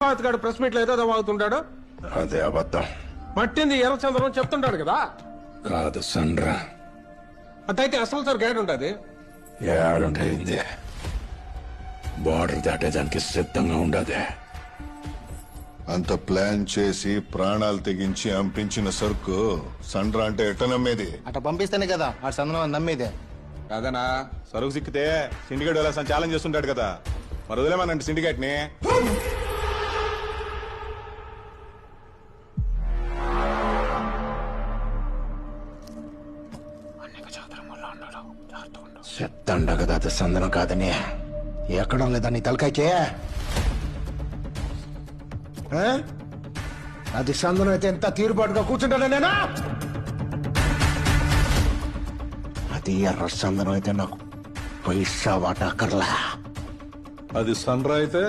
పుష్పావతి గారు press meet లో ఏదో అవుతుంటాడు. అదే అబద్ధం. పట్టింది ఎర్రచంద్రం చెప్తుంటాడు కదా. కాదు సండ్రా. అదైతే అసలు సార్ గైడ్ ఉంటుంది. ఏడుంటుంది బార్డర్ దాటేదానికి సిద్ధంగా ఉండదే. అంత ప్లాన్ చేసి ప్రాణాలు తెగించి అంపించిన సరుకు సండ్రా అంటే ఎట్ట నమ్మేది? అట్లా పంపిస్తేనే కదా ఆ సందనం నమ్మేదే. కాదనా సరుకు సిక్కితే సిండికేట్ వెళ్ళా ఛాలెంజ్ చేస్తుంటాడు కదా, మరి వదిలేమనండి సిండికేట్ ని. చెత్తండ కదా అది సందనం కాదని ఎక్కడం లేదా నీ తలకాయకే? అది సందనం అయితే ఎంత తీరుబాటుగా కూర్చుంటాను నేనా? అది ఎర్ర సందనం అయితే నాకు పైసా వాటక్కర్లా. అది సన్రా అయితే